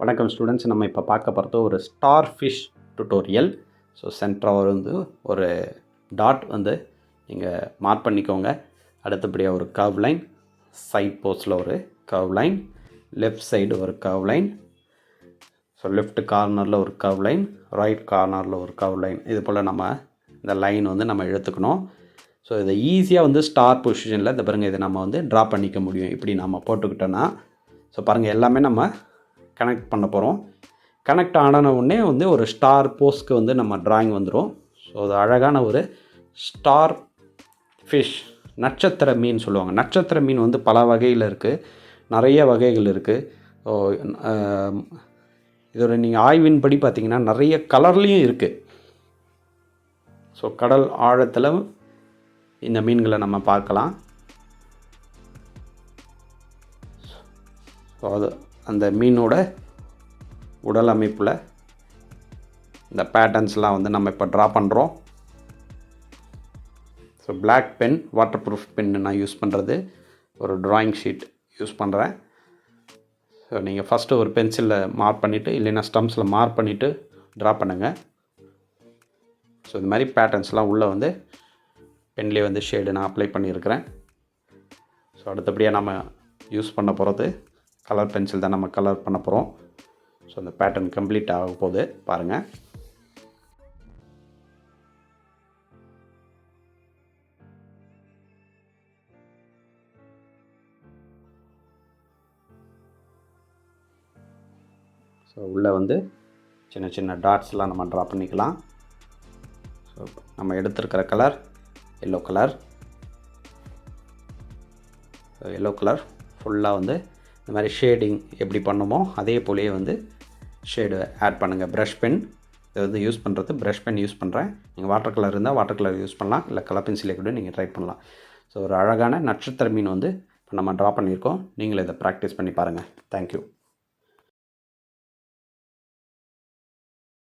வணக்கம் ஸ்டூடெண்ட்ஸ், நம்ம இப்போ பார்க்க போகிறது ஒரு ஸ்டார் ஃபிஷ் டுட்டோரியல். ஸோ சென்டராக வந்து ஒரு டாட் வந்து நீங்கள் மார்க் பண்ணிக்கோங்க. அடுத்தபடியாக ஒரு கர்வ் லைன், சைட் போஸ்டில் ஒரு கர்வ் லைன், லெஃப்ட் சைடு ஒரு கர்வ் லைன், ஸோ லெஃப்ட் கார்னரில் ஒரு கர்வ் லைன், ரைட் கார்னரில் ஒரு கர்வ் லைன். இது போல் நம்ம இந்த லைன் வந்து நம்ம எடுத்துக்கணும். ஸோ இதை ஈஸியாக வந்து ஸ்டார் பொசிஷனில் இந்த பாருங்கள் இதை நம்ம வந்து ட்ரா பண்ணிக்க முடியும். இப்படி நம்ம போட்டுக்கிட்டோன்னா ஸோ பாருங்கள் எல்லாமே நம்ம கனெக்ட் பண்ண போகிறோம். கனெக்ட் ஆன உடனே வந்து ஒரு ஸ்டார் போஸ்க்கு வந்து நம்ம ட்ராயிங் வந்துடும். ஸோ அது அழகான ஒரு ஸ்டார் ஃபிஷ், நட்சத்திர மீன் சொல்லுவாங்க. நட்சத்திர மீன் வந்து பல வகையில் இருக்குது, நிறைய வகைகள் இருக்குது. ஸோ இதோட நீங்கள் ஆய்வின்படி பார்த்திங்கன்னா நிறைய கலர்லேயும் இருக்குது. ஸோ கடல் ஆழத்தில் இந்த மீன்களை நம்ம பார்க்கலாம். ஸோ அது அந்த மீனோட உடல் அமைப்பில் இந்த பேட்டர்ன்ஸ்லாம் வந்து நம்ம இப்போ ட்ரா பண்ணுறோம். So black pen, waterproof pen நான் யூஸ் பண்ணுறது, ஒரு ட்ராயிங் ஷீட் யூஸ் பண்ணுறேன். ஸோ நீங்கள் ஃபஸ்ட்டு ஒரு பென்சிலில் மார்க் பண்ணிவிட்டு இல்லைன்னா ஸ்டம்ப்ஸில் மார்க் பண்ணிவிட்டு ட்ரா பண்ணுங்கள். ஸோ இந்த மாதிரி பேட்டர்ன்ஸ்லாம் உள்ளே வந்து பென்லேயே வந்து ஷேடு நான் அப்ளை பண்ணியிருக்கிறேன். ஸோ அடுத்தபடியாக நம்ம யூஸ் பண்ண போகிறது கலர் பென்சில் தான், நம்ம கலர் பண்ண போகிறோம். ஸோ அந்த பேட்டர்ன் கம்ப்ளீட் ஆக போகுது பாருங்கள். ஸோ உள்ளே வந்து சின்ன சின்ன டாட்ஸ்லாம் நம்ம ட்ரா பண்ணிக்கலாம். ஸோ நம்ம எடுத்துருக்கிற colour yellow colour. So yellow colour ஃபுல்லாக வந்து இந்த மாதிரி ஷேடிங் எப்படி பண்ணுமோ அதே போலேயே வந்து ஷேடு ஆட் பண்ணுங்கள். ப்ரஷ் பென் இதை வந்து யூஸ் பண்ணுறது, ப்ரஷ் பென் யூஸ் பண்ணுறேன். நீங்கள் வாட்டர் கலர் இருந்தால் வாட்டர் கலர் யூஸ் பண்ணலாம், இல்லை கலர் பென்சிலே கூட நீங்கள் ட்ரை பண்ணலாம். ஸோ ஒரு அழகான நட்சத்திர மீன் வந்து இப்போ நம்ம ட்ரா பண்ணியிருக்கோம். நீங்களும் இதை ப்ராக்டிஸ் பண்ணி பாருங்கள். தேங்க்யூ.